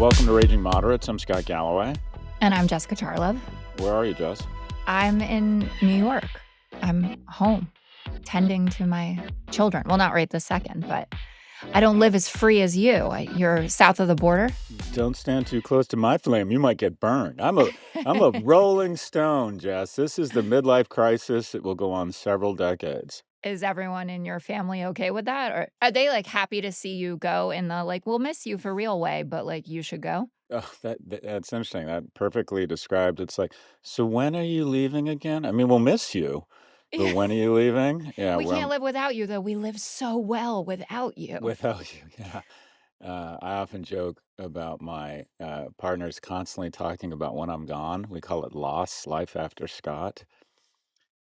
Welcome to Raging Moderates. I'm Scott Galloway. And I'm Jessica Tarlov. Where are you, Jess? I'm in New York. I'm home, tending to my children. Well, not right this second, but I don't live as free as you. You're south of the border. Don't stand too close to my flame. You might get burned. I'm a rolling stone, Jess. This is the midlife crisis. It will go on several decades. Is everyone in your family okay with that? Or are they like happy to see you go in the like, we'll miss you for real way, but like you should go? Oh, that's interesting. That perfectly described. It's like, so when are you leaving again? I mean, we'll miss you, but when are you leaving? Yeah, We well, can't live without you, though. We live so well without you. without you. Yeah. I often joke about my partners constantly talking about when I'm gone. We call it loss, life after Scott,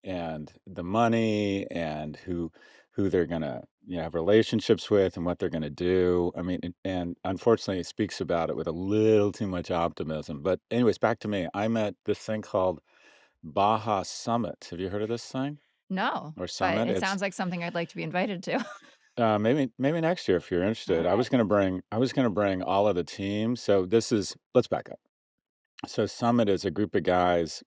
and the money and who they're gonna have relationships with and what they're gonna do. I mean, and unfortunately, it speaks about it with a little too much optimism. But anyways, back to me. I'm at this thing called Baja Summit. Have you heard of this thing No, or but summit? it It's sounds like something I'd like to be invited to. maybe next year if you're interested. Okay. I was gonna bring all of the team. So let's back up. So Summit is a group of guys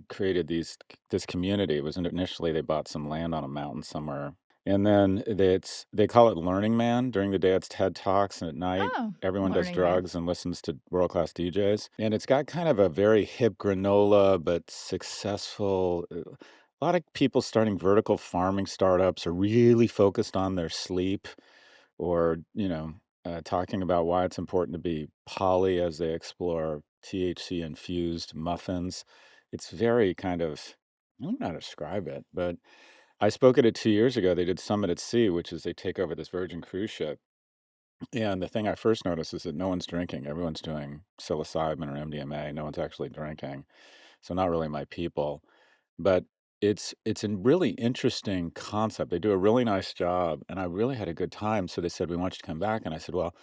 created this community. It was initially they bought some land on a mountain somewhere, and then they call it Learning Man. During the day, it's TED Talks, and at night, Oh, everyone does Learning Man. drugs and listens to world class DJs. And it's got kind of a very hip granola, but successful. A lot of people starting vertical farming startups are really focused on their sleep, or talking about why it's important to be poly as they explore THC infused muffins. It's very kind of, I don't know how to describe it, but I spoke at it 2 years ago. They did Summit at Sea, which is they take over this Virgin cruise ship. And the thing I first noticed is that no one's drinking. Everyone's doing psilocybin or MDMA. No one's actually drinking. So not really my people. But it's a really interesting concept. They do a really nice job, and I really had a good time. So they said, "We want you to come back." And I said, "Well,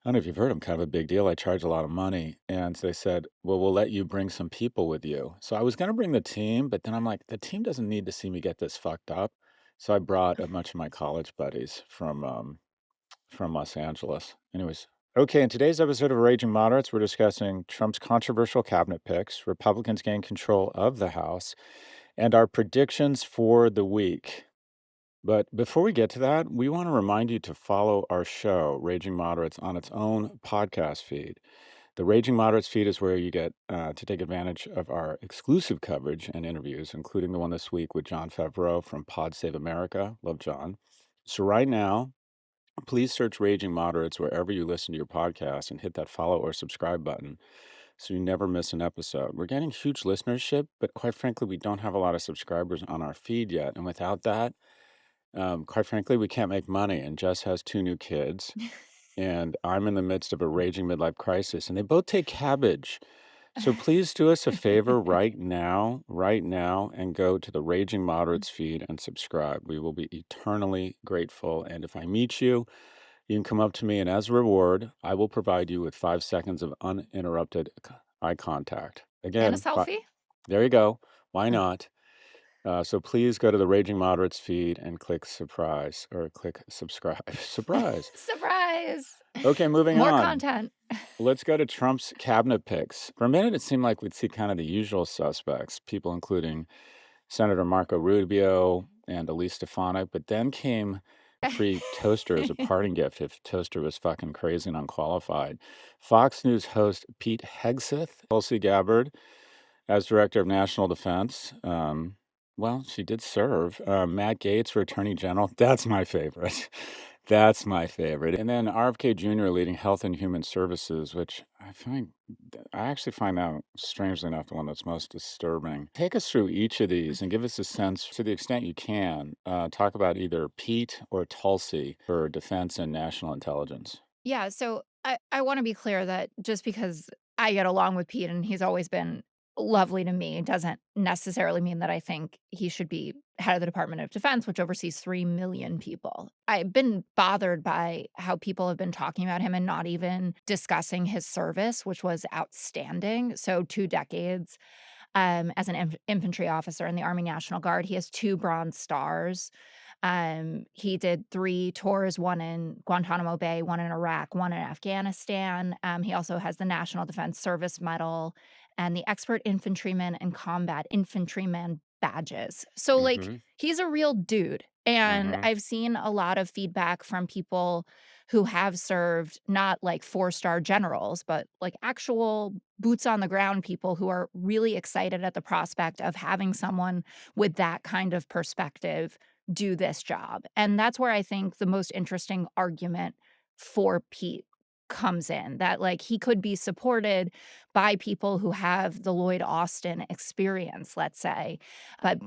I don't know if you've heard, I'm kind of a big deal. I charge a lot of money." And they said, "Well, we'll let you bring some people with you." So I was going to bring the team, but then I'm like, the team doesn't need to see me get this fucked up. So I brought a bunch of my college buddies from Los Angeles. Anyways, okay, in today's episode of Raging Moderates, we're discussing Trump's controversial cabinet picks, Republicans gain control of the House, and our predictions for the week. But before we get to that, we want to remind you to follow our show, Raging Moderates, on its own podcast feed. The Raging Moderates feed is where you get to take advantage of our exclusive coverage and interviews, including the one this week with John Favreau from Pod Save America. Love John. So right now, please search Raging Moderates wherever you listen to your podcast and hit that follow or subscribe button so you never miss an episode. We're getting huge listenership, but quite frankly, we don't have a lot of subscribers on our feed yet. And without that, quite frankly, we can't make money. And Jess has 2 new kids, and I'm in the midst of a raging midlife crisis, and they both take cabbage. So please do us a favor right now, and go to the Raging Moderates feed and subscribe. We will be eternally grateful. And if I meet you, you can come up to me, and as a reward, I will provide you with 5 seconds of uninterrupted eye contact. And Again, a selfie? there you go. Why not? So please go to the Raging Moderates feed and click surprise or click subscribe. Surprise. Surprise! Okay, moving More on. content. Let's go to Trump's cabinet picks. For a minute, it seemed like we'd see kind of the usual suspects, people including Senator Marco Rubio and Elise Stefanik, but then came a free toaster as a parting gift if toaster was fucking crazy and unqualified. Fox News host Pete Hegseth, Tulsi Gabbard as Director of National Defense. Well, she did serve. Matt Gaetz for Attorney General. That's my favorite. That's my favorite. And then RFK Jr. leading Health and Human Services, which I actually find that, strangely enough, the one that's most disturbing. Take us through each of these and give us a sense, to the extent you can, talk about either Pete or Tulsi for defense and national intelligence. Yeah, so I want to be clear that just because I get along with Pete and he's always been lovely to me doesn't necessarily mean that I think he should be head of the Department of Defense, which oversees 3 million people. I've been bothered by how people have been talking about him and not even discussing his service, which was outstanding. So 2 decades as an infantry officer in the Army National Guard. He has 2 Bronze Stars. He did 3 tours, 1 in Guantanamo Bay, 1 in Iraq, 1 in Afghanistan. He also has the National Defense Service Medal and the Expert Infantryman and Combat Infantryman badges. So, like, Mhm. he's a real dude, and Mhm. I've seen a lot of feedback from people who have served, not like four-star generals, but, like, actual boots on the ground people who are really excited at the prospect of having someone with that kind of perspective do this job. And that's where I think the most interesting argument for Pete comes in, that, like, he could be supported by people who have the Lloyd Austin experience, let's say, but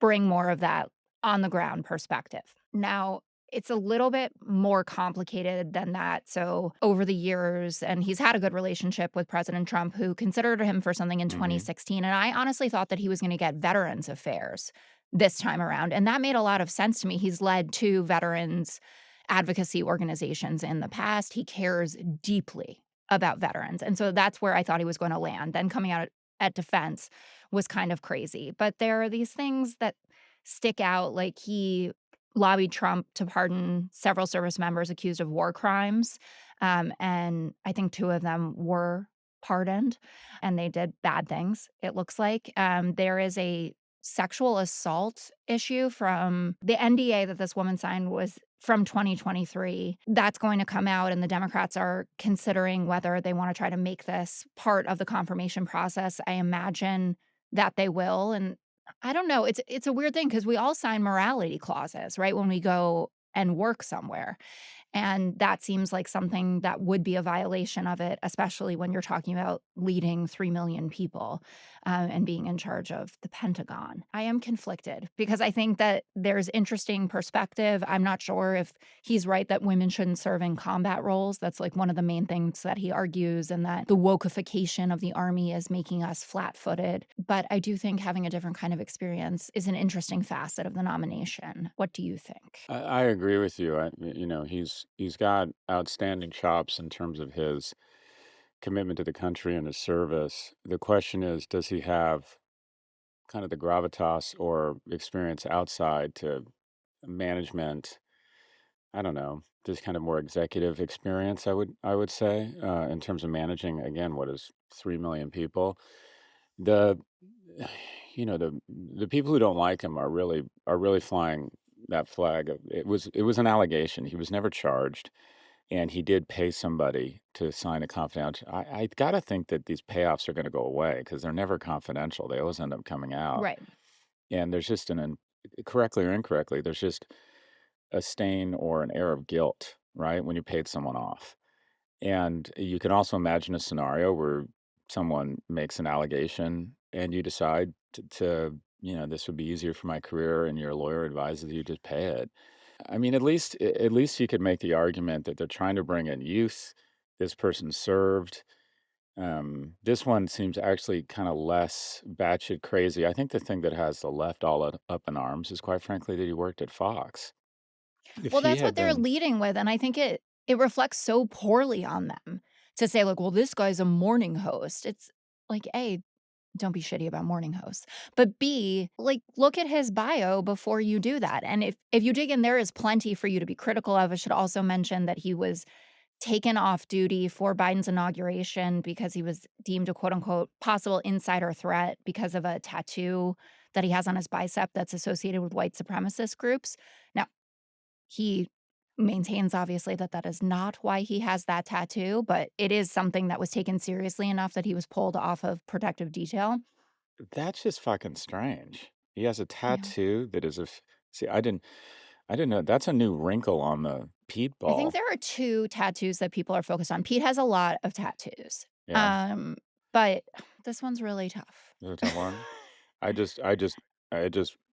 bring more of that on the ground perspective. Now, it's a little bit more complicated than that. So, over the years, and he's had a good relationship with President Trump, who considered him for something in Mhm. 2016. And I honestly thought that he was going to get Veterans Affairs this time around. And that made a lot of sense to me. He's led 2 veterans advocacy organizations in the past. He cares deeply about veterans. And so that's where I thought he was going to land. Then coming out at defense was kind of crazy. But there are these things that stick out, like he lobbied Trump to pardon several service members accused of war crimes, and I think 2 of them were pardoned, and they did bad things, it looks like. There is a sexual assault issue from the NDA that this woman signed was from 2023. That's going to come out, and the Democrats are considering whether they wanna try to make this part of the confirmation process. I imagine that they will, and I don't know, it's a weird thing because we all sign morality clauses, right, when we go and work somewhere. And that seems like something that would be a violation of it, especially when you're talking about leading 3 million people, and being in charge of the Pentagon. I am conflicted because I think that there's interesting perspective. I'm not sure if he's right that women shouldn't serve in combat roles. That's like one of the main things that he argues, and that the wokeification of the army is making us flat-footed. But I do think having a different kind of experience is an interesting facet of the nomination. What do you think? I agree with you. He's got outstanding chops in terms of his commitment to the country and his service. The question is, does he have kind of the gravitas or experience outside to management? I don't know, just kind of more executive experience, I would say, in terms of managing, again, what is 3 million people. The the people who don't like him are really flying that flag. It was an allegation. He was never charged, and he did pay somebody to sign a confidential. I gotta think that these payoffs are gonna go away because 'cause they're never confidential. They always end up coming out, Right. and there's just correctly or incorrectly, there's just a stain or an air of guilt, right, when you paid someone off. And you can also imagine a scenario where someone makes an allegation and you decide this would be easier for my career, and your lawyer advises you just pay it. I mean, at least you could make the argument that they're trying to bring in youth. This person served. This one seems actually kind of less batshit crazy. I think the thing that has the left all up in arms is, quite frankly, that he worked at Fox. If Well, he that's what had they're been leading with, and I think it reflects so poorly on them to say, like, "Well, this guy's a morning host." It's like, A, don't be shitty about morning hosts, but B, like, look at his bio before you do that, and if you dig in, there is plenty for you to be critical of. I should also mention that he was taken off duty for Biden's inauguration because he was deemed a quote unquote "possible insider threat" because of a tattoo that he has on his bicep that's associated with white supremacist groups. Now, he maintains, obviously, that that is not why he has that tattoo, but it is something that was taken seriously enough that he was pulled off of protective detail. That's just fucking strange. He has a Yeah. tattoo that is a f see, I didn't know that's a new wrinkle on the Pete I think ball. there are 2 tattoos that people are focused on. Pete has a lot of tattoos, Yeah, um, but this one's really tough. is it that one? I just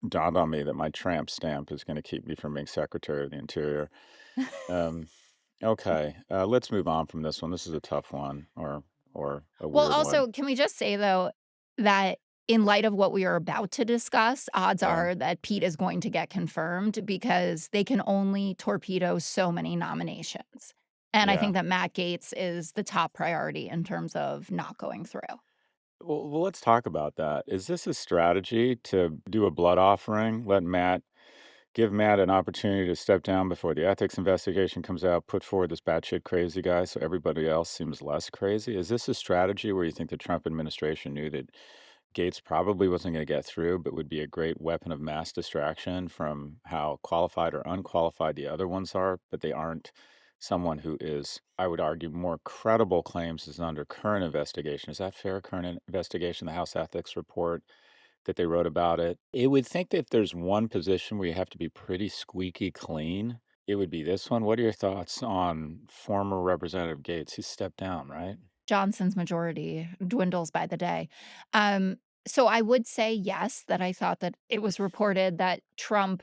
dawned on me that my tramp stamp is gonna keep me from being Secretary of the Interior. Um, okay, let's move on from this one. This is a tough one, or a Well, weird one. also, can we just say, though, that in light of what we are about to discuss, odds Yeah, are that Pete is going to get confirmed because they can only torpedo so many nominations. And I yeah. think that Matt Gaetz is the top priority in terms of not going through. Well, let's talk about that. Is this a strategy to do a blood offering? Let Matt give Matt an opportunity to step down before the ethics investigation comes out, put forward this batshit crazy guy so everybody else seems less crazy? Is this a strategy where you think the Trump administration knew that Gates probably wasn't going to get through, but would be a great weapon of mass distraction from how qualified or unqualified the other ones are, but they aren't someone who is, I would argue, more credible claims is under current investigation. Is that fair? Current investigation, the House Ethics Report that they wrote about it. It would think that if there's one position where you have to be pretty squeaky clean, it would be this one. What are your thoughts on former Representative Gates? He stepped down, right? Johnson's majority dwindles by the day. Um, so I would say yes, that I thought that it was reported that Trump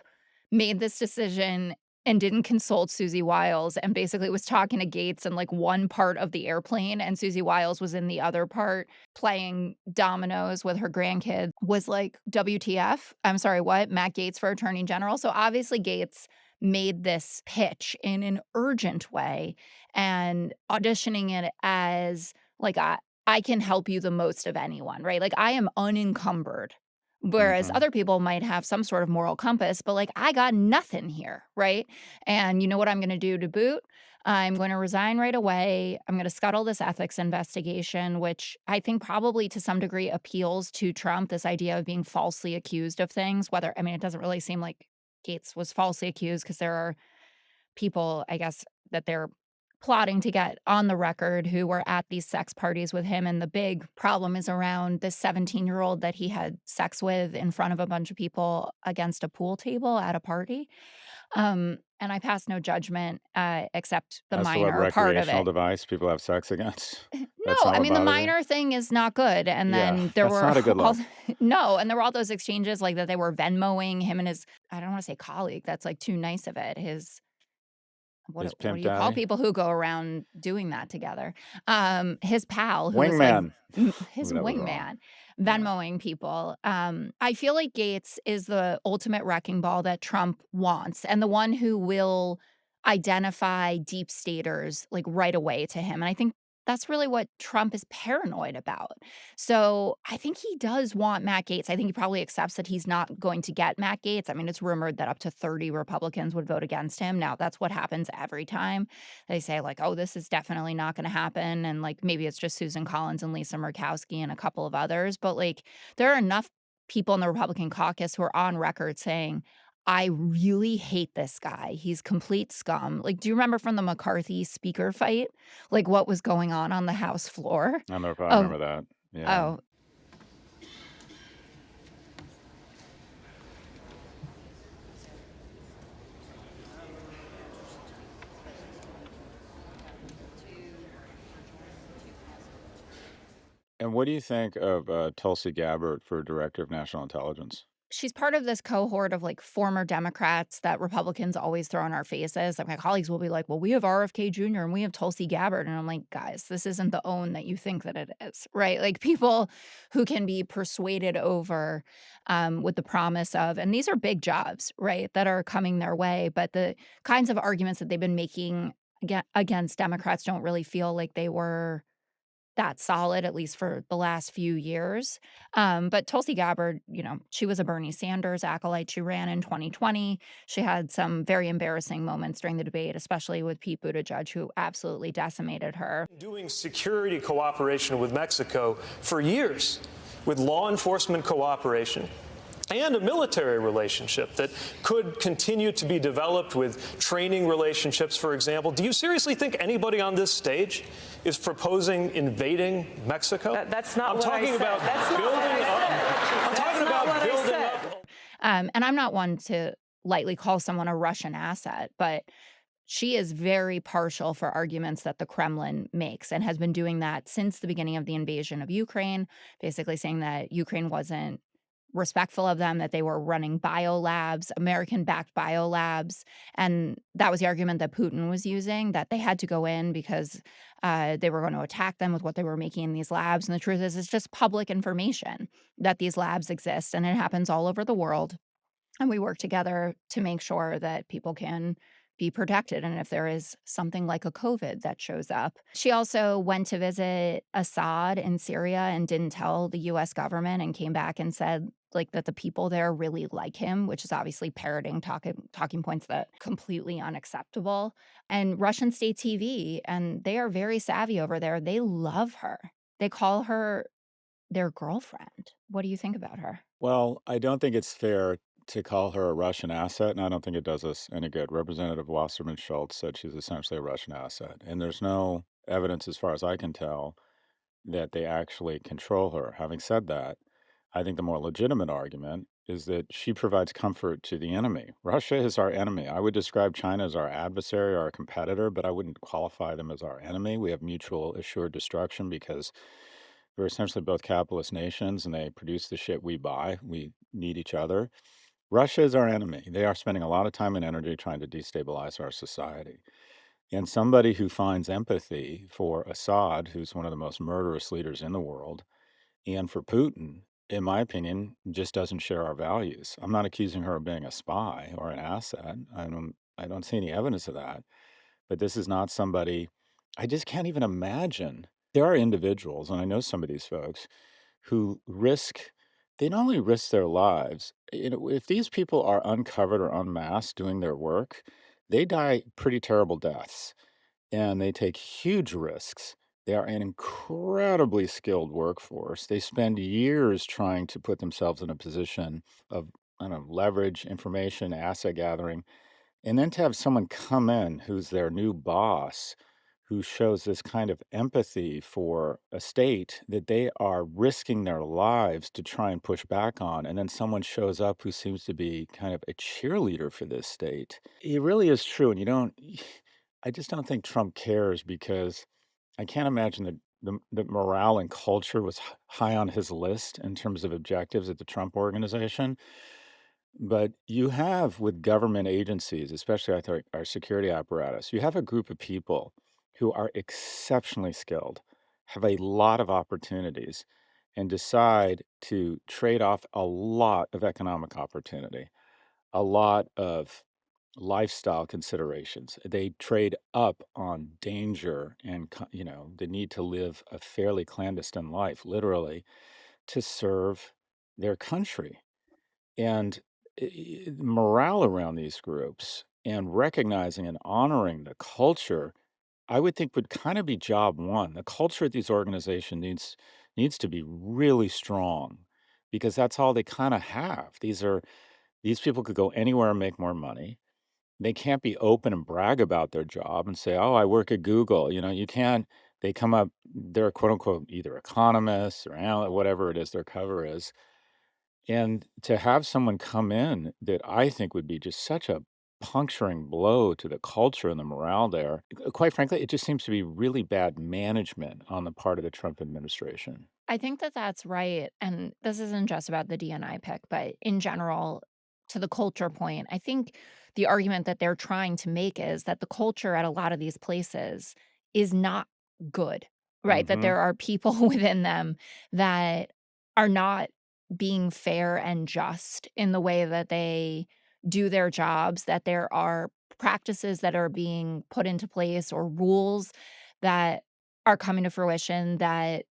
made this decision and didn't consult Susie Wiles and basically was talking to Gates in like one part of the airplane and Susie Wiles was in the other part playing dominoes with her grandkids was like WTF? I'm sorry, what? Matt Gaetz for Attorney General. So obviously Gates made this pitch in an urgent way and auditioning it as like I can help you the most of anyone, right? Like I am unencumbered. Whereas Mhm. other people might have some sort of moral compass, but like I got nothing here, right? And you know what I'm going to do to boot? I'm going to resign right away. I'm going to scuttle this ethics investigation, which I think probably to some degree appeals to Trump, this idea of being falsely accused of things. Whether, I mean, it doesn't really seem like Gates was falsely accused because there are people, I guess, that they're plotting to get on the record who were at these sex parties with him, and the big problem is around this 17-year-old that he had sex with in front of a bunch of people against a pool table at a party, and I pass no judgment, except the As to what minor part of recreational it. device people have sex against. That's No, not I what mean, the bothers you? minor thing is not good, and Yeah, then there that's were not a good all look. no, and there were all those exchanges, like, that they were Venmoing him and his I don't wanna say colleague, that's, like, too nice of it, his His what do pimp you call daddy? people who go around doing that together? His pal who was, like, Wingman. his Ooh, that was wrong. wingman, Yeah. Venmoing people. I feel like Gates is the ultimate wrecking ball that Trump wants, and the one who will identify deep staters, like, right away to him, and I think that's really what Trump is paranoid about. So, I think he does want Matt Gaetz. I think he probably accepts that he's not going to get Matt Gaetz. I mean, it's rumored that up to 30 Republicans would vote against him. Now, that's what happens every time. They say, like, "Oh, this is definitely not gonna happen," and, like, maybe it's just Susan Collins and Lisa Murkowski and a couple of others, but, like, there are enough people in the Republican caucus who are on record saying, "I really hate this guy. He's complete scum." Like, do you remember from the McCarthy speaker fight, like, what was going on the House floor? I Of remember that. Yeah. oh, And what do you think of, Tulsi Gabbard for Director of National Intelligence? she's part of this cohort of, like, former Democrats that Republicans always throw in our faces. Like, my colleagues will be like, "Well, we have RFK Jr. and we have Tulsi Gabbard," and I'm like, "Guys, this isn't the own that you think that it is," right? Like, people who can be persuaded over, with the promise of and these are big jobs, right, that are coming their way, but the kinds of arguments that they've been making against Democrats don't really feel like they were that solid, at least for the last few years. But Tulsi Gabbard, you know, she was a Bernie Sanders acolyte. She ran in 2020. She had some very embarrassing moments during the debate, especially with Pete Buttigieg, who absolutely decimated her. Doing security cooperation with Mexico for years, with law enforcement cooperation and a military relationship that could continue to be developed with training relationships, for example. Do you seriously think anybody on this stage is proposing invading Mexico? That's not I'm what I talking said. about That's not building what I up. said. I'm That's talking not about what I building said. up. And I'm not one to lightly call someone a Russian asset, but she is very partial for arguments that the Kremlin makes and has been doing that since the beginning of the invasion of Ukraine, basically saying that Ukraine wasn't respectful of them, that they were running biolabs, American-backed biolabs, and that was the argument that Putin was using, that they had to go in because, they were gonna attack them with what they were making in these labs, and the truth is it's just public information that these labs exist, and it happens all over the world, and we work together to make sure that people can be protected, and if there is something like a COVID that shows up. She also went to visit Assad in Syria and didn't tell the US government and came back and said like, that the people there really like him, which is obviously parroting talking points that completely unacceptable. And Russian state TV, and they are very savvy over there, they love her. They call her their girlfriend. What do you think about her? Well, I don't think it's fair to call her a Russian asset, and I don't think it does us any good. Representative Wasserman Schultz said she's essentially a Russian asset, and there's no evidence, as far as I can tell, that they actually control her. Having said that, I think the more legitimate argument is that she provides comfort to the enemy. Russia is our enemy. I would describe China as our adversary, our competitor, but I wouldn't qualify them as our enemy. We have mutual assured destruction because we're essentially both capitalist nations and they produce the shit we buy. We need each other. Russia is our enemy. They are spending a lot of time and energy trying to destabilize our society. And somebody who finds empathy for Assad, who's one of the most murderous leaders in the world, and for Putin, in my opinion, just doesn't share our values. I'm not accusing her of being a spy or an asset. I don't see any evidence of that. But this is not somebody I just can't even imagine. There are individuals, and I know some of these folks, who they not only risk their lives, if these people are uncovered or unmasked doing their work, they die pretty terrible deaths and they take huge risks. They are an incredibly skilled workforce. They spend years trying to put themselves in a position of, I don't know, leverage, information, asset gathering, and then to have someone come in who's their new boss, who shows this kind of empathy for a state that they are risking their lives to try and push back on, and then someone shows up who seems to be kind of a cheerleader for this state. It really is true, and you don't I just don't think Trump cares because I can't imagine that the morale and culture was high on his list in terms of objectives at the Trump organization. But you have with government agencies, especially I think our security apparatus, you have a group of people who are exceptionally skilled, have a lot of opportunities, and decide to trade off a lot of economic opportunity, a lot of lifestyle considerations. They trade up on danger and the need to live a fairly clandestine life, literally, to serve their country. And morale around these groups and recognizing and honoring the culture, I would think would kind of be job one. The culture at these organizations needs to be really strong because that's all they kind of have. These people could go anywhere and make more money. They can't be open and brag about their job and say, "Oh, I work at Google." You can't. They come up, they're quote unquote either economists or whatever it is their cover is, and to have someone come in that I think would be just such a puncturing blow to the culture and the morale there, quite frankly, it just seems to be really bad management on the part of the Trump administration. I think that that's right, and this isn't just about the DNI pick, but in general, to the culture point, I think the argument that they're trying to make is that the culture at a lot of these places is not good, right? That Mhm. there are people within them that are not being fair and just in the way that they do their jobs, that there are practices that are being put into place or rules that are coming to fruition that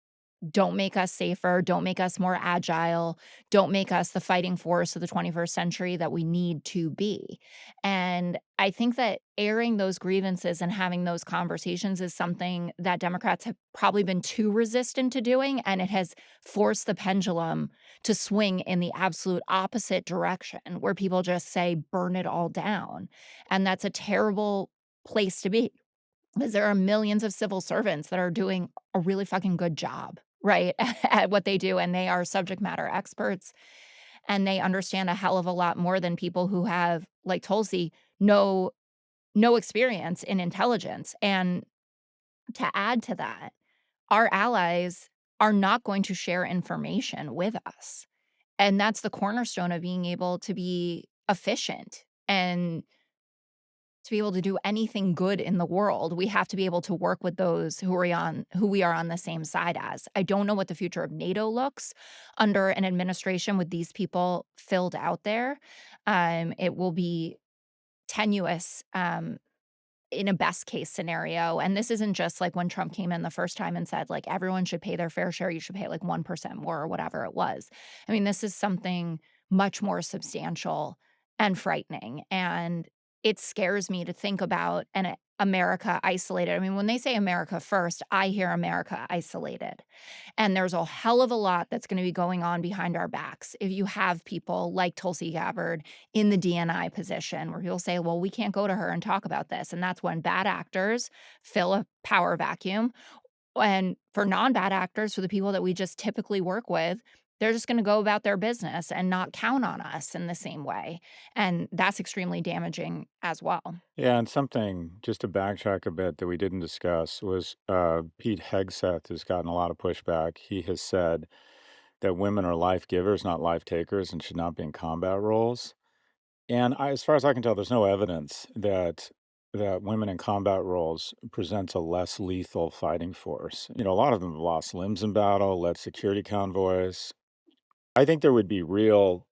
don't make us safer, don't make us more agile, don't make us the fighting force of the 21st century that we need to be. And I think that airing those grievances and having those conversations is something that Democrats have probably been too resistant to doing, and it has forced the pendulum to swing in the absolute opposite direction, where people just say, "Burn it all down." And that's a terrible place to be. Because there are millions of civil servants that are doing a really fucking good job, right, at what they do, and they are subject matter experts, and they understand a hell of a lot more than people who have, like Tulsi, no no experience in intelligence, and to add to that, our allies are not going to share information with us, and that's the cornerstone of being able to be efficient and to be able to do anything good in the world, we have to be able to work with those who we are on the same side as. I don't know what the future of NATO looks under an administration with these people filled out there. It will be tenuous, in a best case scenario, and this isn't just like when Trump came in the first time and said, like, everyone should pay their fair share, you should pay like 1% more or whatever it was. I mean, this is something much more substantial and frightening. And it scares me to think about America isolated. I mean, when they say America first, I hear America isolated. And there's a hell of a lot that's going to be going on behind our backs. If you have people like Tulsi Gabbard in the DNI position where people say, well, we can't go to her and talk about this. And that's when bad actors fill a power vacuum. And for non-bad actors, for the people that we just typically work with, they're just gonna go about their business and not count on us in the same way, and that's extremely damaging as well. Yeah, and something just to backtrack a bit that we didn't discuss was Pete Hegseth has gotten a lot of pushback. He has said that women are life givers, not life takers, and should not be in combat roles. And as far as I can tell, there's no evidence that women in combat roles presents a less lethal fighting force. You know, a lot of them have lost limbs in battle, led security convoys. I think there would be a real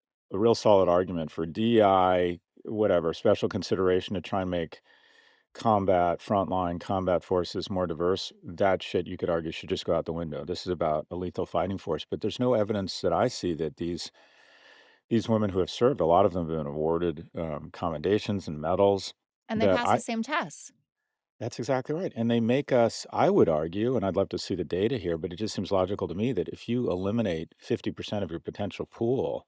solid argument for DI, whatever, special consideration to try and make frontline combat forces more diverse. That shit, you could argue, should just go out the window. This is about a lethal fighting force. But there's no evidence that I see that these women who have served, a lot of them have been awarded commendations and medals. And they That pass the I same tests. That's exactly right. And they make us, I would argue, and I'd love to see the data here, but it just seems logical to me that if you eliminate 50% of your potential pool,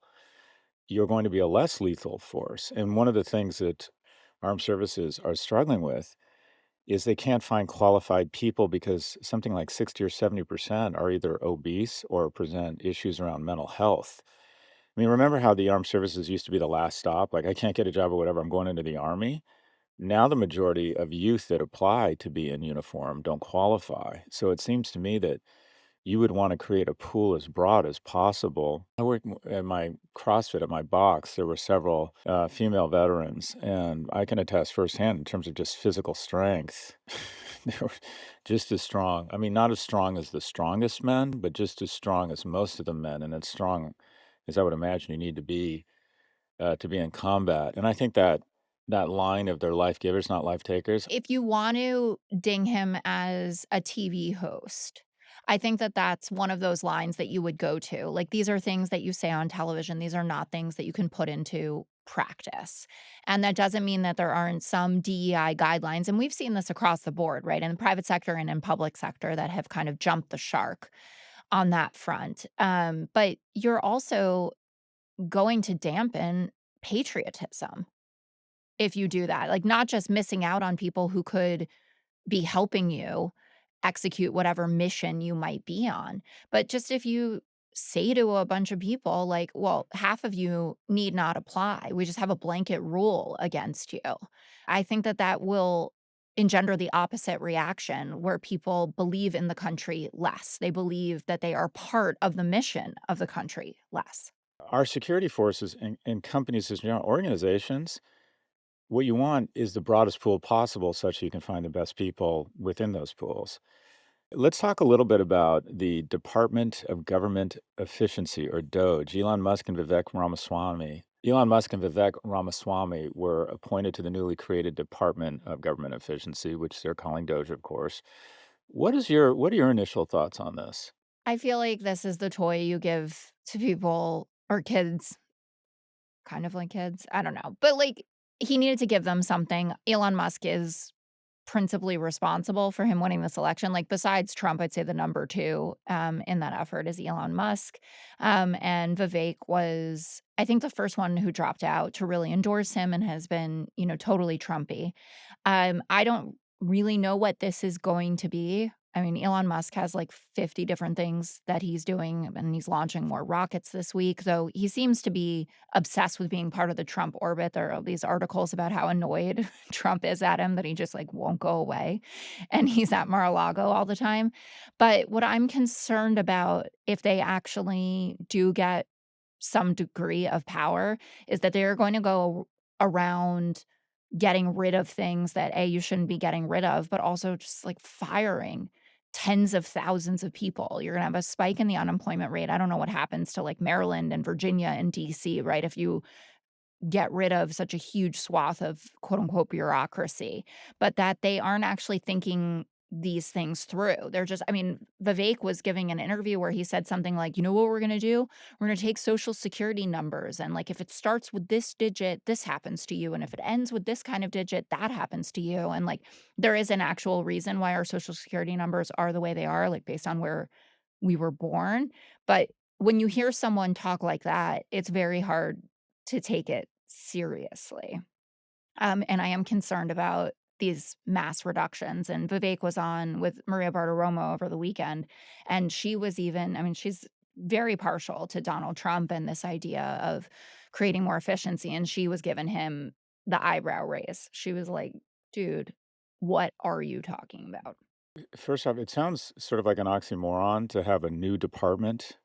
you're going to be a less lethal force. And one of the things that armed services are struggling with is they can't find qualified people because something like 60 or 70% are either obese or present issues around mental health. I mean, remember how the armed services used to be the last stop? Like, I can't get a job or whatever, I'm going into the army. Now, the majority of youth that apply to be in uniform don't qualify. So it seems to me that you would want to create a pool as broad as possible. I worked at my CrossFit at my box. There were several female veterans, and I can attest firsthand in terms of just physical strength. They were just as strong. I mean, not as strong as the strongest men, but just as strong as most of the men, and as strong as I would imagine you need to be in combat. And I think that that line of they're life givers, not life takers. If you want to ding him as a TV host, I think that that's one of those lines that you would go to. Like, these are things that you say on television. These are not things that you can put into practice. And that doesn't mean that there aren't some DEI guidelines. And we've seen this across the board, right? In the private sector and in public sector that have kind of jumped the shark on that front. But you're also going to dampen patriotism if you do that. Like, not just missing out on people who could be helping you execute whatever mission you might be on. But just if you say to a bunch of people, like, well, half of you need not apply, we just have a blanket rule against you. I think that that will engender the opposite reaction where people believe in the country less. They believe that they are part of the mission of the country less. Our security forces and companies, as you know, organizations, what you want is the broadest pool possible such that you can find the best people within those pools. Let's talk a little bit about the Department of Government Efficiency, or Doge. Elon Musk and Vivek Ramaswamy were appointed to the newly created Department of Government Efficiency, which they're calling Doge, of course. What are your initial thoughts on this? I feel like this is the toy you give to people or kids, kind of like kids. I don't know. But like, he needed to give them something. Elon Musk is principally responsible for him winning this election. Like, besides Trump, I'd say the number two in that effort is Elon Musk. And Vivek was, I think, the first one who dropped out to really endorse him and has been, totally Trumpy. I don't really know what this is going to be. I mean, Elon Musk has like 50 different things that he's doing, and he's launching more rockets this week, though he seems to be obsessed with being part of the Trump orbit. There are these articles about how annoyed Trump is at him that he just like won't go away. And he's at Mar-a-Lago all the time. But what I'm concerned about, if they actually do get some degree of power, is that they're going to go around getting rid of things that you shouldn't be getting rid of, but also just like firing tens of thousands of people. You're gonna have a spike in the unemployment rate. I don't know what happens to like Maryland and Virginia and DC, right? If you get rid of such a huge swath of quote unquote bureaucracy, but that they aren't actually thinking these things through. They're just, I mean, Vivek was giving an interview where he said something like, you know what we're going to do? We're going to take social security numbers. And like, if it starts with this digit, this happens to you. And if it ends with this kind of digit, that happens to you. And like, there is an actual reason why our social security numbers are the way they are, like based on where we were born. But when you hear someone talk like that, it's very hard to take it seriously. And I am concerned about these mass reductions. And Vivek was on with Maria Bartiromo over the weekend, and she was even, I mean, she's very partial to Donald Trump and this idea of creating more efficiency. And she was giving him the eyebrow raise. She was like, dude, what are you talking about? First off, it sounds sort of like an oxymoron to have a new department.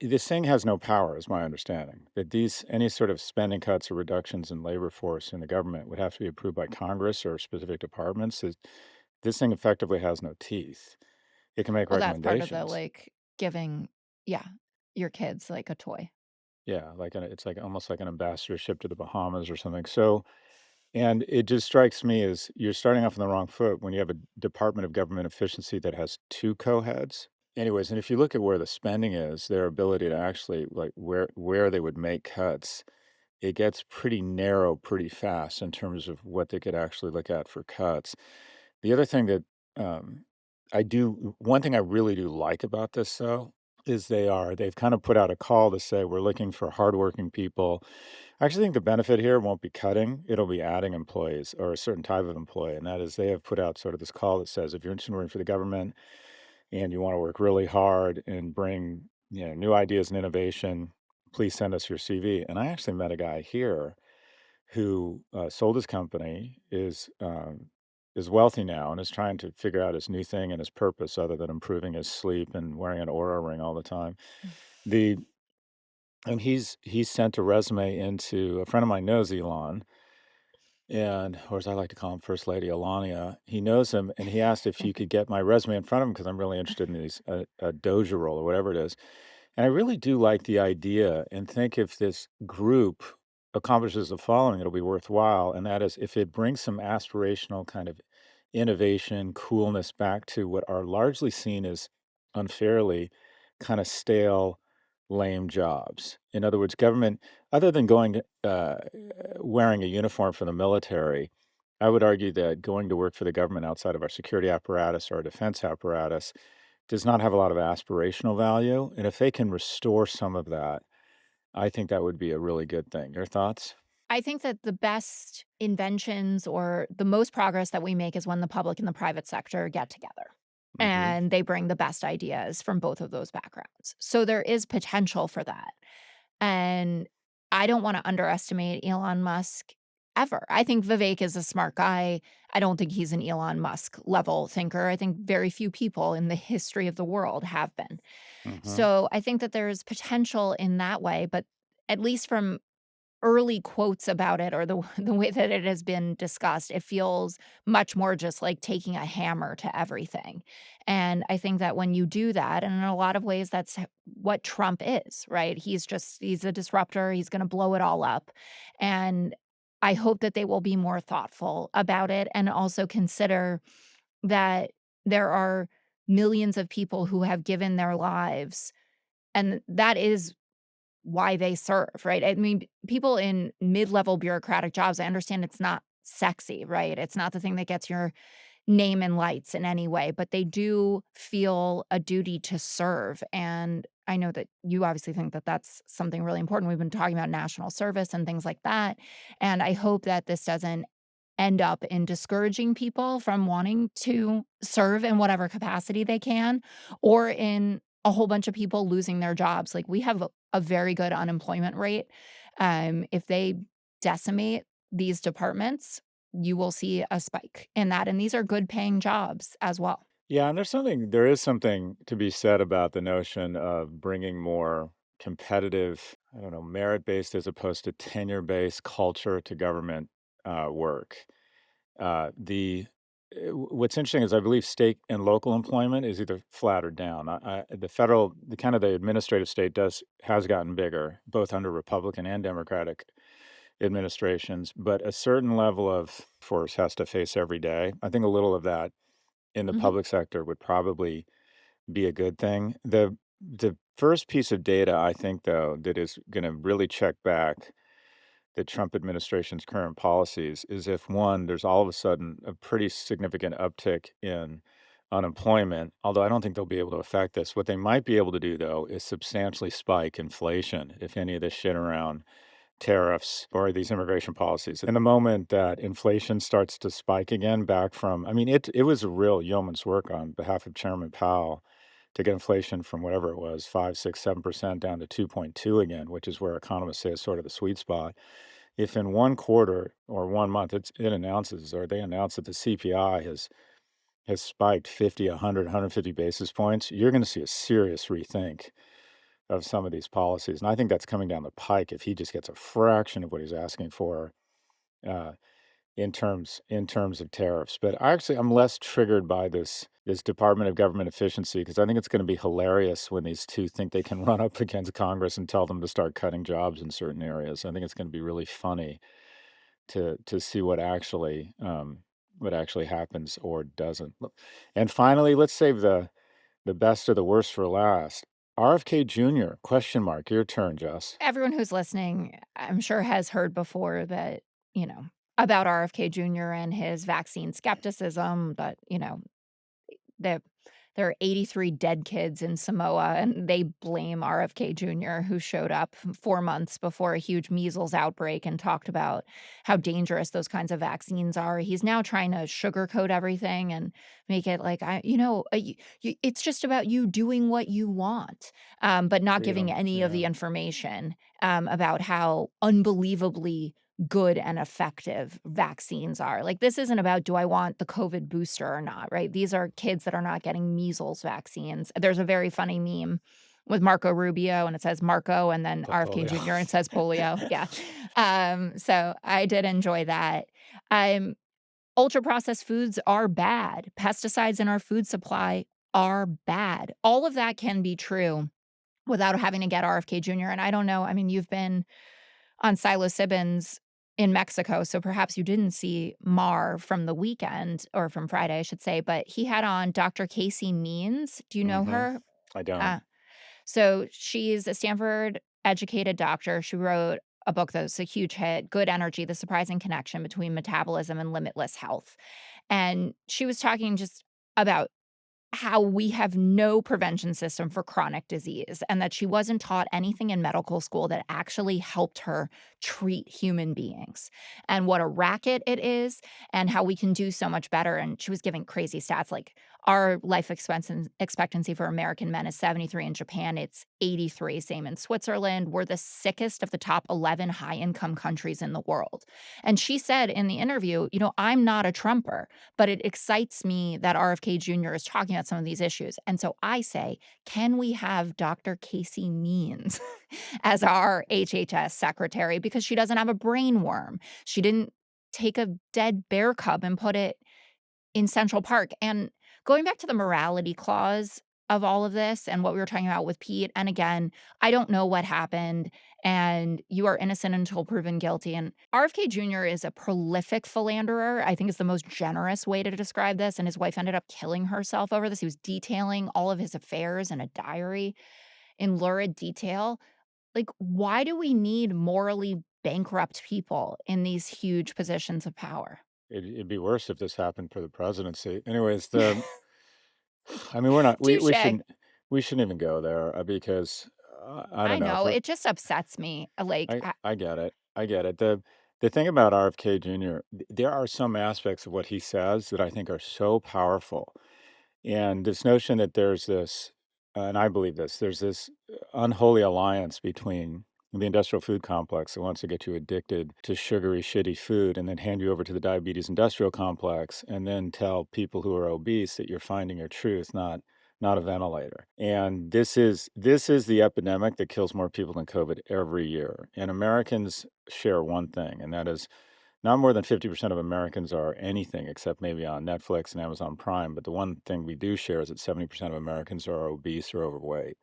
This thing has no power, is my understanding. That these any sort of spending cuts or reductions in labor force in the government would have to be approved by Congress or specific departments. This thing effectively has no teeth. It can make Well, that's part of the recommendations. like giving, yeah, your kids like a toy. Yeah, it's like almost like an ambassadorship to the Bahamas or something. So, and it just strikes me as you're starting off on the wrong foot when you have a Department of Government Efficiency that has two co-heads. Anyways, and if you look at where the spending is, their ability to actually like where they would make cuts, it gets pretty narrow pretty fast in terms of what they could actually look at for cuts. The other thing that um, one thing I really do like about this though is they've kind of put out a call to say we're looking for hardworking people. I actually think the benefit here won't be cutting, it'll be adding employees or a certain type of employee. And that is they have put out sort of this call that says if you're interested in working for the government and you want to work really hard and bring new ideas and innovation, please send us your CV. And I actually met a guy here who sold his company, is wealthy now, and is trying to figure out his new thing and his purpose other than improving his sleep and wearing an aura ring all the time. The and he's sent a resume into a friend of mine knows Elon, and or as I like to call him, First Lady Elania. He knows him, and he asked if you could get my resume in front of him because I'm really interested in these a Doge role or whatever it is. And I really do like the idea and think if this group accomplishes the following, it'll be worthwhile. And that is if it brings some aspirational kind of innovation, coolness back to what are largely seen as unfairly kind of stale, lame jobs. In other words, government, other than wearing a uniform for the military, I would argue that going to work for the government outside of our security apparatus or our defense apparatus does not have a lot of aspirational value, and if they can restore some of that, I think that would be a really good thing. Your thoughts? I think that the best inventions or the most progress that we make is when the public and the private sector get together Mhm. and they bring the best ideas from both of those backgrounds. So there is potential for that. And I don't want to underestimate Elon Musk ever. I think Vivek is a smart guy. I don't think he's an Elon Musk level thinker. I think very few people in the history of the world have been. Mhm. So I think that there's potential in that way, but at least from early quotes about it or the the way that it has been discussed, it feels much more just like taking a hammer to everything. And I think that when you do that, and in a lot of ways, that's what Trump is, right? He's a disruptor. He's going to blow it all up. And I hope that they will be more thoughtful about it and also consider that there are millions of people who have given their lives. And that is why they serve, right? I mean, people in mid-level bureaucratic jobs, I understand it's not sexy, right? It's not the thing that gets your name in lights in any way, but they do feel a duty to serve. And I know that you obviously think that that's something really important. We've been talking about national service and things like that. And I hope that this doesn't end up in discouraging people from wanting to serve in whatever capacity they can, or in a whole bunch of people losing their jobs. Like, we have a very good unemployment rate. If they decimate these departments, you will see a spike in that, and these are good paying jobs as well. Yeah, and there is something to be said about the notion of bringing more competitive, I don't know, merit-based as opposed to tenure-based culture to government, work. The what's interesting is I believe state and local employment is either flat or down. The federal, the kind of the administrative state has gotten bigger, both under Republican and Democratic administrations, but a certain level of force has to face every day. I think a little of that in the Mhm. public sector would probably be a good thing. The first piece of data I think though that is going to really check back the Trump administration's current policies is if one, there's all of a sudden a pretty significant uptick in unemployment, although I don't think they'll be able to affect this. What they might be able to do though is substantially spike inflation if any of this shit around tariffs or these immigration policies. And the moment that inflation starts to spike again back from, I mean, it was a real yeoman's work on behalf of Chairman Powell to get inflation from whatever it was, 5, 6, 7% down to 2.2 again, which is where economists say is sort of the sweet spot. If in one quarter or 1 month it announces or they announce that the CPI has spiked 50, 100, 150 basis points, you're going to see a serious rethink of some of these policies. And I think that's coming down the pike if he just gets a fraction of what he's asking for uh, in terms of tariffs. But I'm less triggered by this Department of Government Efficiency because I think it's going to be hilarious when these two think they can run up against Congress and tell them to start cutting jobs in certain areas. I think it's going to be really funny to see what actually happens or doesn't. And finally, let's save the best or the worst for last. RFK Jr. question mark. Your turn, Jess. Everyone who's listening, I'm sure, has heard before that, you know, about RFK Jr. and his vaccine skepticism, that, there there are 83 dead kids in Samoa, and they blame RFK Jr., who showed up 4 months before a huge measles outbreak and talked about how dangerous those kinds of vaccines are. He's now trying to sugarcoat everything and make it like, it's just about you doing what you want, but not giving Freedom. any of Yeah. the information, about how unbelievably good and effective vaccines are. Like, this isn't about, do I want the COVID booster or not, right? These are kids that are not getting measles vaccines. There's a very funny meme with Marco Rubio, and it says Marco and then The RFK polio. Jr. and it says polio. Yeah. So I did enjoy that. Um, Ultra processed foods are bad. Pesticides in our food supply are bad. All of that can be true without having to get RFK Jr. And I don't know. I mean, you've been on psilocybins in Mexico, so perhaps you didn't see Mar from the weekend, or from Friday, I should say, but he had on Dr. Casey Means. Do you know Hmm. her? I don't. Uh, so she's a Stanford-educated doctor. She wrote a book that was a huge hit, Good Energy: The Surprising Connection Between Metabolism and Limitless Health. And she was talking just about how we have no prevention system for chronic disease, and that she wasn't taught anything in medical school that actually helped her treat human beings, and what a racket it is, and how we can do so much better. And she was giving crazy stats like our expectancy for American men is 73. In Japan, it's 83. Same in Switzerland. We're the sickest of the top 11 high income countries in the world. And she said in the interview, I'm not a Trumper, but it excites me that RFK Jr. is talking about some of these issues. And so I say, can we have Dr. Casey Means as our HHS secretary, because she doesn't have a brain worm. She didn't take a dead bear cub and put it in Central Park. And going back to the morality clause of all of this and what we were talking about with Pete, and again, I don't know what happened, and you are innocent until proven guilty. And RFK Jr. is a prolific philanderer. I think is the most generous way to describe this. And his wife ended up killing herself over this. He was detailing all of his affairs in a diary in lurid detail. Like, why do we need morally bankrupt people in these huge positions of power? It'd be worse if this happened for the presidency. Anyways, the I mean, we're not Touche. we shouldn't even go there because I don't I know know, for it just upsets me, like, I get it. I get it. The thing about RFK Jr., there are some aspects of what he says that I think are so powerful. And this notion that there's this, and I believe this, there's this unholy alliance between the industrial food complex that wants to get you addicted to sugary, shitty food and then hand you over to the diabetes industrial complex and then tell people who are obese that you're finding your truth, not a ventilator. And this is the epidemic that kills more people than COVID every year. And Americans share one thing, and that is not more than 50% of Americans are anything except maybe on Netflix and Amazon Prime. But the one thing we do share is that 70% of Americans are obese or overweight.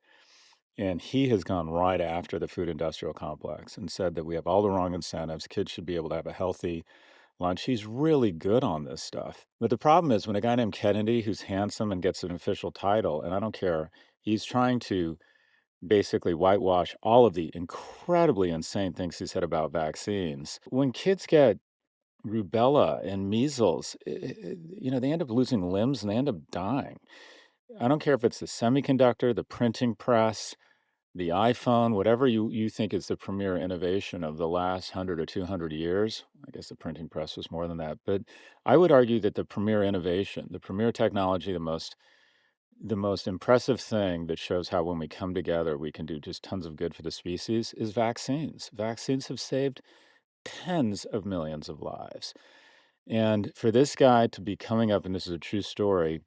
And he has gone right after the food industrial complex and said that we have all the wrong incentives. Kids should be able to have a healthy lunch. He's really good on this stuff. But the problem is when a guy named Kennedy, who's handsome and gets an official title, and I don't care, he's trying to basically whitewash all of the incredibly insane things he said about vaccines. When kids get rubella and measles, they end up losing limbs and they end up dying. I don't care if it's the semiconductor, the printing press, the iPhone, whatever you think is the premier innovation of the last 100 or 200 years. I guess the printing press was more than that. But I would argue that the premier innovation, the premier technology, the most impressive thing that shows how when we come together we can do just tons of good for the species is vaccines. Vaccines have saved tens of millions of lives. And for this guy to be coming up, and this is a true story,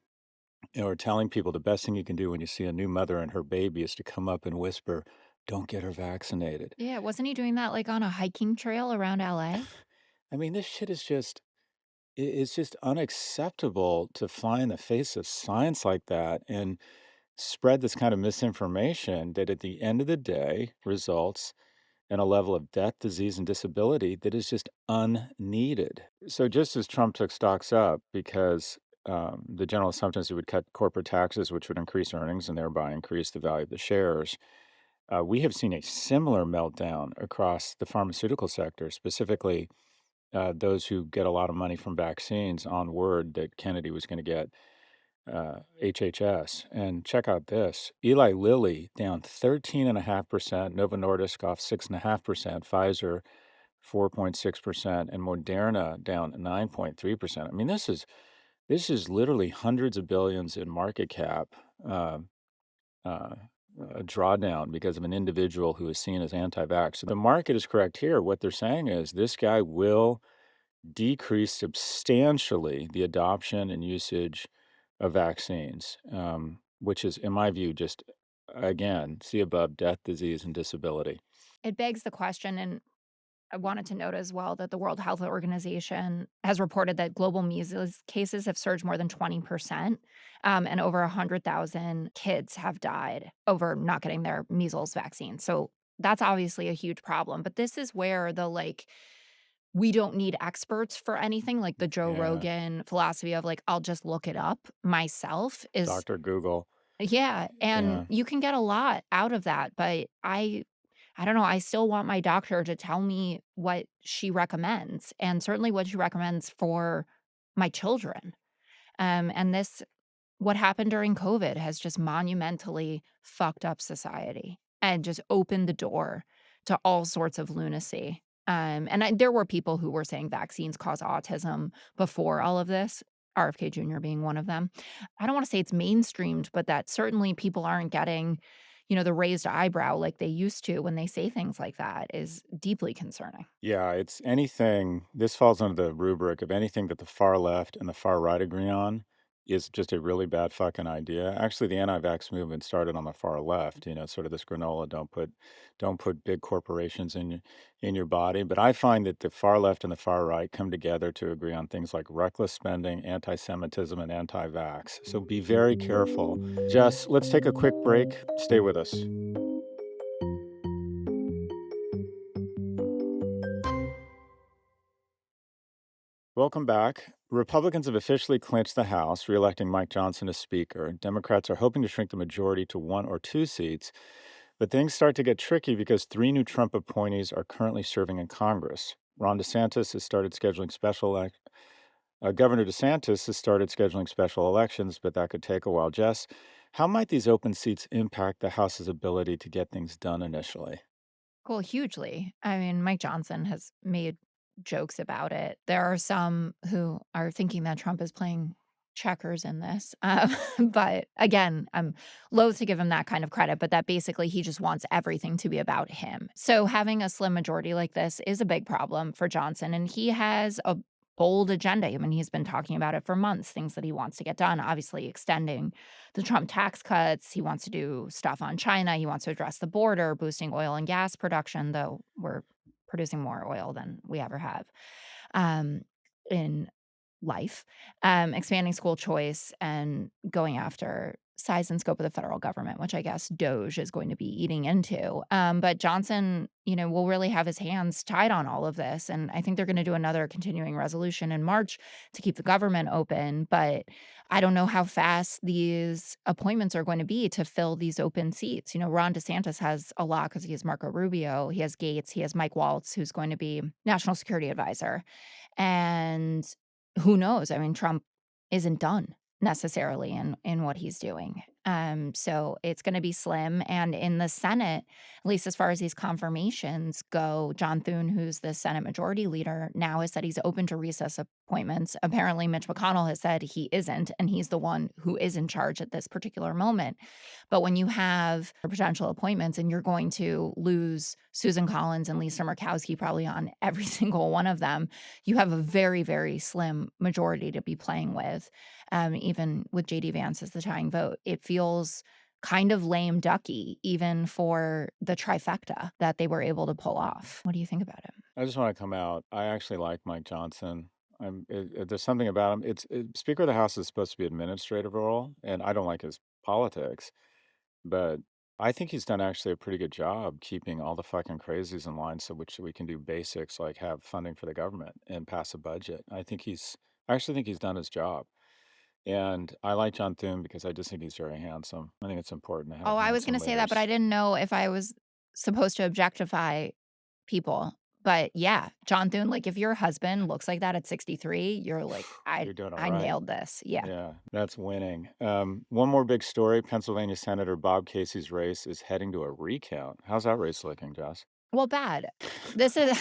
or telling people the best thing you can do when you see a new mother and her baby is to come up and whisper, "Don't get her vaccinated." Yeah, wasn't he doing that, like, on a hiking trail around LA? I mean, this shit is just it's just unacceptable to fly in the face of science like that and spread this kind of misinformation that at the end of the day results in a level of death, disease, and disability that is just unneeded. So just as Trump took stocks up because the general assumption is he would cut corporate taxes, which would increase earnings and thereby increase the value of the shares, we have seen a similar meltdown across the pharmaceutical sector, specifically those who get a lot of money from vaccines on word that Kennedy was going to get HHS. And check out this: Eli Lilly down 13.5%, Novo Nordisk off 6.5%, Pfizer 4.6%, and Moderna down 9.3%. I mean, this is literally hundreds of billions in market cap uh, uh, drawdown because of an individual who is seen as anti-vax. So the market is correct here. What they're saying is this guy will decrease substantially the adoption and usage of vaccines, which is, in my view, just again, see above death, disease, and disability. It begs the question, and I wanted to note as well that the World Health Organization has reported that global measles cases have surged more than 20%, and over 100,000 kids have died over not getting their measles vaccine. So that's obviously a huge problem. But this is where the like, we don't need experts for anything, like the Joe Yeah, Rogan philosophy of like, I'll just look it up myself is, Dr. Google. yeah. And Yeah. you can get a lot out of that. But I don't know, I still want my doctor to tell me what she recommends, and certainly what she recommends for my children. And this what happened during COVID has just monumentally fucked up society and just opened the door to all sorts of lunacy. There were people who were saying vaccines cause autism before all of this, RFK Jr. being one of them. I don't want to say it's mainstreamed, but that certainly people aren't getting, the raised eyebrow like they used to when they say things like that is deeply concerning. Yeah, it's anything, this falls under the rubric of anything that the far left and the far right agree on is just a really bad fucking idea. Actually, the anti-vax movement started on the far left, sort of this granola, don't put big corporations in your body. But I find that the far left and the far right come together to agree on things like reckless spending, anti-Semitism, and anti-vax. So be very careful. Jess, let's take a quick break. Stay with us. Welcome back. Republicans have officially clinched the House, reelecting Mike Johnson as Speaker. Democrats are hoping to shrink the majority to one or two seats, but things start to get tricky because three new Trump appointees are currently serving in Congress. Ron DeSantis has started scheduling Governor DeSantis has started scheduling special elections, but that could take a while. Jess, how might these open seats impact the House's ability to get things done initially? Well, hugely. I mean, Mike Johnson has made jokes about it. There are some who are thinking that Trump is playing checkers in this. But again, I'm loath to give him that kind of credit, but that basically he just wants everything to be about him. So having a slim majority like this is a big problem for Johnson. And he has a bold agenda. I mean, he's been talking about it for months, things that he wants to get done, obviously extending the Trump tax cuts. He wants to do stuff on China. He wants to address the border, boosting oil and gas production, though we're producing more oil than we ever have um, in life, expanding school choice and going after size and scope of the federal government, which I guess Doge is going to be eating into. But Johnson, will really have his hands tied on all of this. And I think they're going to do another continuing resolution in March to keep the government open. But I don't know how fast these appointments are going to be to fill these open seats. Ron DeSantis has a lot because he has Marco Rubio, he has Gaetz, he has Mike Waltz, who's going to be national security advisor. And who knows? I mean, Trump isn't done necessarily in what he's doing. So it's going to be slim. And in the Senate, at least as far as these confirmations go, John Thune, who's the Senate Majority Leader, now has said he's open to recess appointments. Apparently, Mitch McConnell has said he isn't, and he's the one who is in charge at this particular moment. But when you have potential appointments and you're going to lose Susan Collins and Lisa Murkowski probably on every single one of them, you have a very, very slim majority to be playing with. Even with JD Vance as the tying vote, it feels kind of lame ducky, even for the trifecta that they were able to pull off. What do you think about it? I just want to come out. I actually like Mike Johnson. There's something about him. Speaker of the House is supposed to be administrative role, and I don't like his politics, but I think he's done actually a pretty good job keeping all the fucking crazies in line so which we can do basics like have funding for the government and pass a budget. I actually think he's done his job. And I like John Thune because I just think he's very handsome. I think it's important to have Oh, I was handsome gonna say that, but leaders. I didn't know if I was supposed to objectify people. But yeah, John Thune, like if your husband looks like that at 63, you're like, I You're doing all I right. nailed this. Yeah. Yeah, that's winning. One more big story. Pennsylvania Senator Bob Casey's race is heading to a recount. How's that race looking, Jess? Well, bad. This is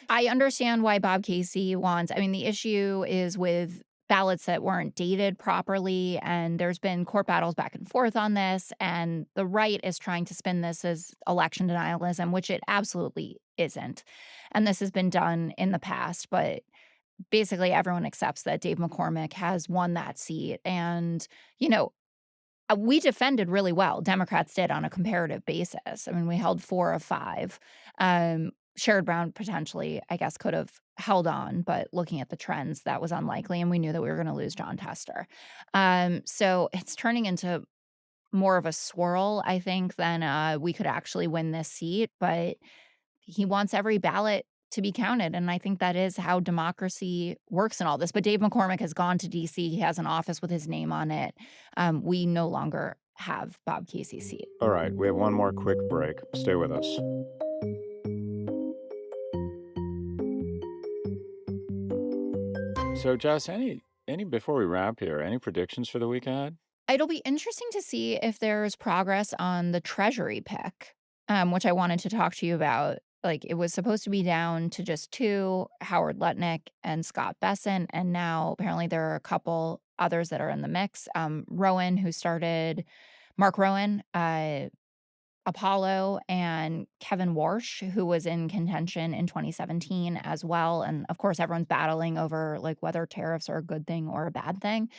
I understand why Bob Casey wants I mean, the issue is with ballots that weren't dated properly, and there's been court battles back and forth on this, and the right is trying to spin this as election denialism, which it absolutely isn't. And this has been done in the past, but basically everyone accepts that Dave McCormick has won that seat. And, you know, we defended really well. Democrats did on a comparative basis. I mean, we held 4 of 5. Sherrod Brown potentially, I guess, could have held on, but looking at the trends, that was unlikely, and we knew that we were gonna lose Jon Tester. So it's turning into more of a swirl, I think, than, we could actually win this seat, but he wants every ballot to be counted, and I think that is how democracy works in all this. But Dave McCormick has gone to DC. He has an office with his name on it. We no longer have Bob Casey's seat. All right, we have one more quick break. Stay with us. So, Jess, any before we wrap here, any predictions for the week ahead? It'll be interesting to see if there's progress on the Treasury pick, which I wanted to talk to you about. Like, it was supposed to be down to just 2, Howard Lutnick and Scott Bessent, and now apparently there are a couple others that are in the mix. Rowan, who started Mark Rowan, Apollo, and Kevin Warsh, who was in contention in 2017 as well. And of course, everyone's battling over like whether tariffs are a good thing or a bad thing.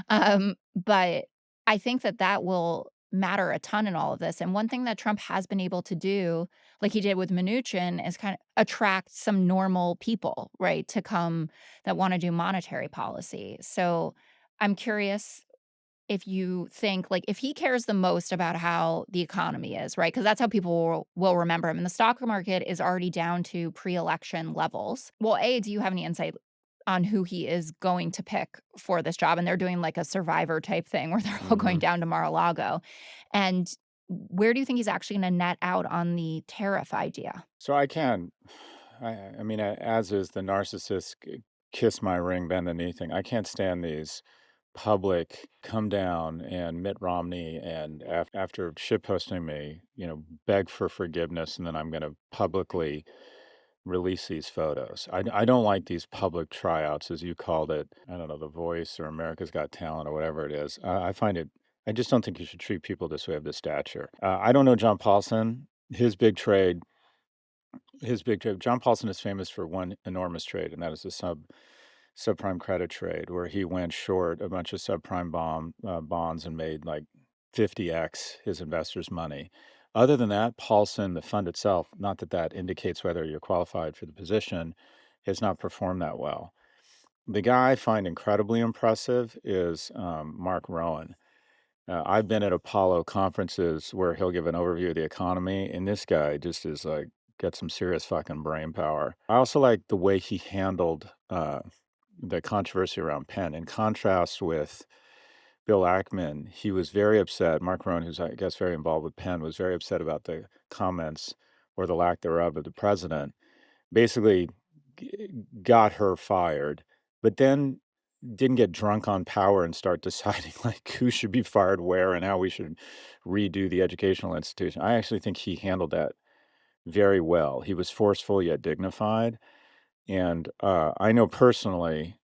But I think that that will matter a ton in all of this. And one thing that Trump has been able to do, like he did with Mnuchin, is kind of attract some normal people, right, to come that want to do monetary policy. So I'm curious if you think like if he cares the most about how the economy is, right? Because that's how people will remember him. And the stock market is already down to pre-election levels. Well, A, do you have any insight on who he is going to pick for this job? And they're doing like a survivor type thing where they're all going Hmm. down to Mar-a-Lago. And where do you think he's actually going to net out on the tariff idea? So I can, I mean, as is the narcissist, kiss my ring, bend the knee thing. I can't stand these public come down and Mitt Romney and after shitposting me, beg for forgiveness, and then I'm going to publicly release these photos. I don't like these public tryouts, as you called it. I don't know, The Voice or America's Got Talent or whatever it is. I find it. I just don't think you should treat people this way of this stature. I don't know John Paulson. His big trade. His big trade. John Paulson is famous for one enormous trade, and that is the subprime credit trade, where he went short a bunch of subprime bonds and made like 50x his investors' money. Other than that, Paulson, the fund itself, not that that indicates whether you're qualified for the position, has not performed that well. The guy I find incredibly impressive is Mark Rowan. I've been at Apollo conferences where he'll give an overview of the economy, and this guy just is like got some serious fucking brain power. I also like the way he handled the controversy around Penn. In contrast with Bill Ackman, he was very upset. Mark Rowan, who's I guess very involved with Penn, was very upset about the comments or the lack thereof of the president. Basically, got her fired, but then didn't get drunk on power and start deciding like who should be fired where and how we should redo the educational institution. I actually think he handled that very well. He was forceful yet dignified. And I know personally,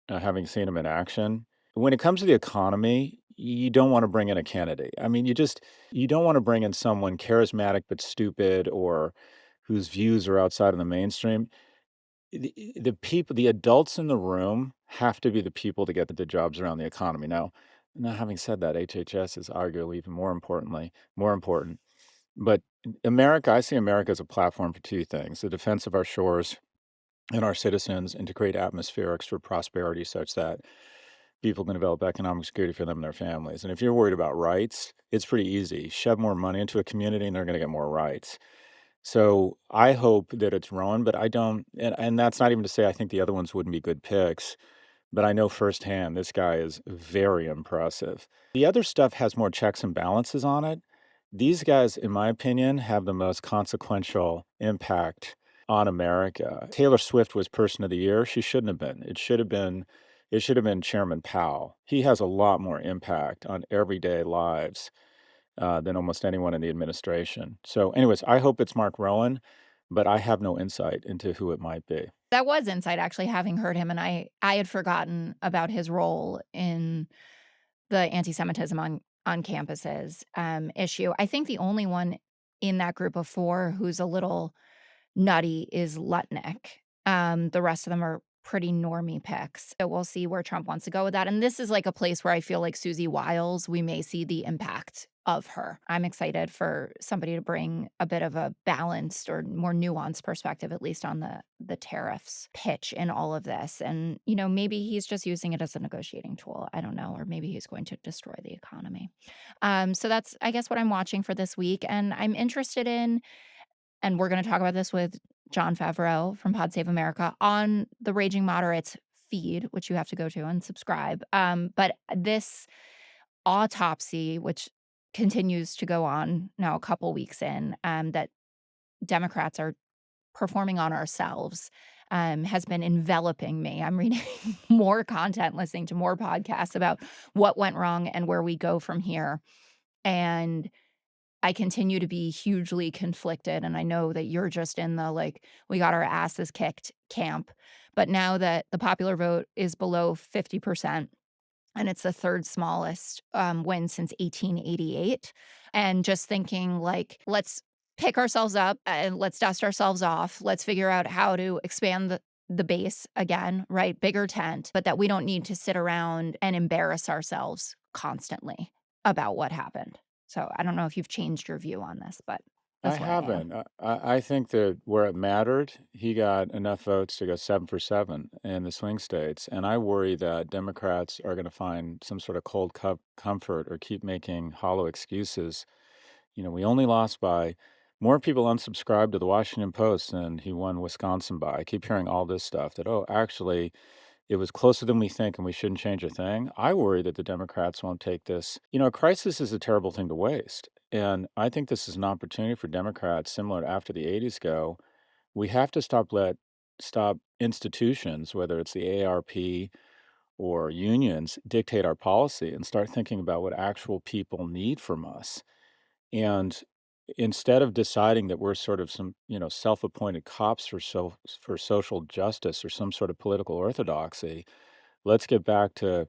having seen him in action, when it comes to the economy, you don't want to bring in a candidate. I mean, you don't want to bring in someone charismatic but stupid or whose views are outside of the mainstream. The people, the adults in the room have to be the people to get the jobs around the economy. Now, having said that, HHS is arguably even more important. But America, I see America as a platform for two things: the defense of our shores and our citizens, and to create atmospherics for prosperity such that people can develop economic security for them and their families. And if you're worried about rights, it's pretty easy. Shove more money into a community and they're going to get more rights. So I hope that it's Rowan, but I don't, and that's not even to say I think the other ones wouldn't be good picks, but I know firsthand this guy is very impressive. The other stuff has more checks and balances on it. These guys, in my opinion, have the most consequential impact on America. Taylor Swift was Person of the Year. She shouldn't have been. It should have been Chairman Powell. He has a lot more impact on everyday lives than almost anyone in the administration. So, anyways, I hope it's Mark Rowan, but I have no insight into who it might be. That was insight actually having heard him, and I had forgotten about his role in the anti-Semitism on campuses, issue. I think the only one in that group of 4 who's a little nutty is Lutnick. The rest of them are pretty normie picks. So we'll see where Trump wants to go with that. And this is like a place where I feel like Susie Wiles, we may see the impact of her. I'm excited for somebody to bring a bit of a balanced or more nuanced perspective, at least on the tariffs pitch in all of this. And, maybe he's just using it as a negotiating tool. I don't know. Or maybe he's going to destroy the economy. So that's, I guess, what I'm watching for this week. And I'm interested in, and we're going to talk about this with John Favreau from Pod Save America on the Raging Moderates feed, which you have to go to and subscribe. But this autopsy, which continues to go on now a couple weeks in, that Democrats are performing on ourselves, has been enveloping me. I'm reading more content, listening to more podcasts about what went wrong and where we go from here. And I continue to be hugely conflicted, and I know that you're just in the, like, we got our asses kicked camp. But now that the popular vote is below 50%, and it's the 3rd smallest, win since 1888, and just thinking, like, let's pick ourselves up and let's dust ourselves off. Let's figure out how to expand the base again, right? Bigger tent, but that we don't need to sit around and embarrass ourselves constantly about what happened. So I don't know if you've changed your view on this, but I that's where I am. haven't. I think that where it mattered, he got enough votes to go 7 for 7 in the swing states. And I worry that Democrats are going to find some sort of cold comfort or keep making hollow excuses. We only lost by more people unsubscribed to the Washington Post than he won Wisconsin by. I keep hearing all this stuff that, oh, actually, it was closer than we think and we shouldn't change a thing. I worry that the Democrats won't take this. A crisis is a terrible thing to waste. And I think this is an opportunity for Democrats, similar to after the 80s go. We have to stop institutions, whether it's the AARP or unions, dictate our policy and start thinking about what actual people need from us. And instead of deciding that we're sort of some, self-appointed cops for social justice or some sort of political orthodoxy, let's get back to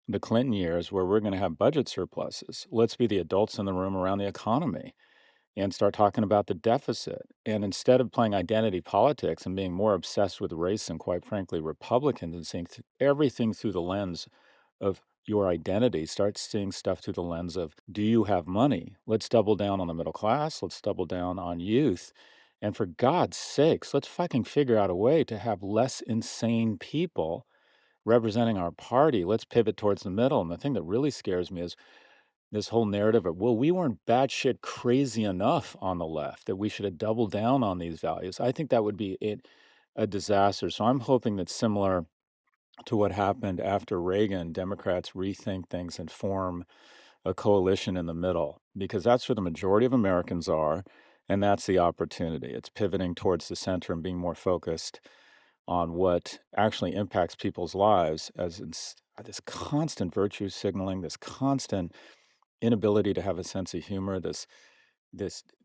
the Clinton years where we're going to have budget surpluses. Let's be the adults in the room around the economy and start talking about the deficit. And instead of playing identity politics and being more obsessed with race and, quite frankly, Republicans and seeing everything through the lens of your identity, start seeing stuff through the lens of, do you have money? Let's double down on the middle class. Let's double down on youth. And for God's sakes, let's fucking figure out a way to have less insane people representing our party. Let's pivot towards the middle. And the thing that really scares me is this whole narrative of, well, we weren't batshit crazy enough on the left, that we should have doubled down on these values. I think that would be a disaster. So I'm hoping that, similar to what happened after Reagan, Democrats rethink things and form a coalition in the middle, because that's where the majority of Americans are, and that's the opportunity. It's pivoting towards the center and being more focused on what actually impacts people's lives, as this constant virtue signaling, this constant inability to have a sense of humor, this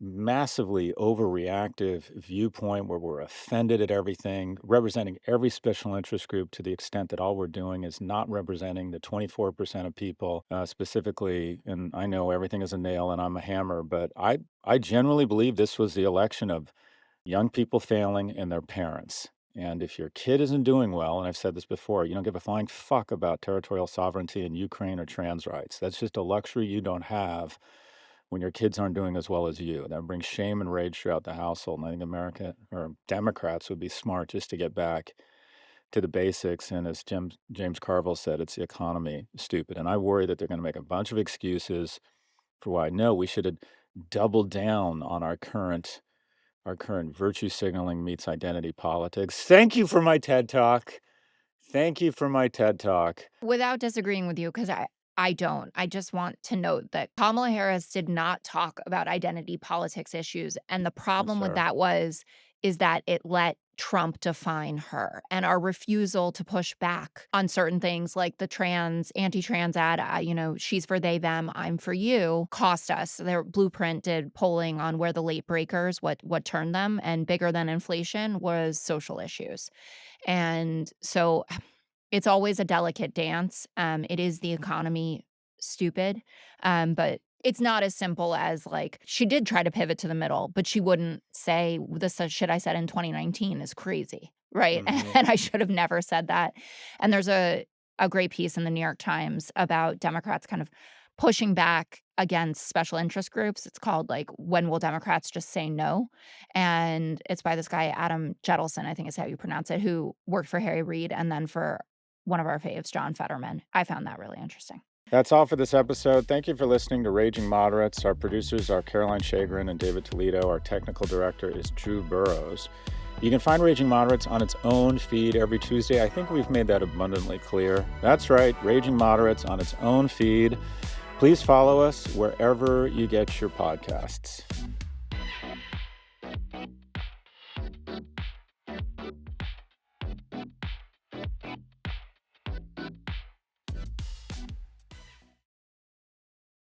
massively overreactive viewpoint where we're offended at everything, representing every special interest group to the extent that all we're doing is not representing the 24% of people, specifically. And I know everything is a nail and I'm a hammer, but I generally believe this was the election of young people failing and their parents. And if your kid isn't doing well, and I've said this before, you don't give a flying fuck about territorial sovereignty in Ukraine or trans rights. That's just a luxury you don't have when your kids aren't doing as well as you. That brings shame and rage throughout the household. And I think America, or Democrats, would be smart just to get back to the basics. And as James Carville said, it's the economy, stupid. And I worry that they're going to make a bunch of excuses for why, no, we should have doubled down on our current virtue signaling meets identity politics. Thank you for my TED Talk. Thank you for my TED Talk. Without disagreeing with you, because I don't. I just want to note that Kamala Harris did not talk about identity politics issues. And the problem with sir. that is that it let Trump define her. And our refusal to push back on certain things like the anti-trans ad, she's for they, them, I'm for you, cost us. Their Blueprint did polling on where the late breakers, what turned them, and bigger than inflation was social issues. And so it's always a delicate dance. It is the economy, stupid. But it's not as simple as, like, she did try to pivot to the middle, but she wouldn't say this shit I said in 2019 is crazy, right? Mhm. And I should have never said that. And there's a great piece in the New York Times about Democrats kind of pushing back against special interest groups. It's called, like, When Will Democrats Just Say No? And it's by this guy, Adam Jettleson, I think is how you pronounce it, who worked for Harry Reid and then for one of our faves, John Fetterman. I found that really interesting. That's all for this episode. Thank you for listening to Raging Moderates. Our producers are Caroline Shagrin and David Toledo. Our technical director is Drew Burrows. You can find Raging Moderates on its own feed every Tuesday. I think we've made that abundantly clear. That's right, Raging Moderates on its own feed. Please follow us wherever you get your podcasts.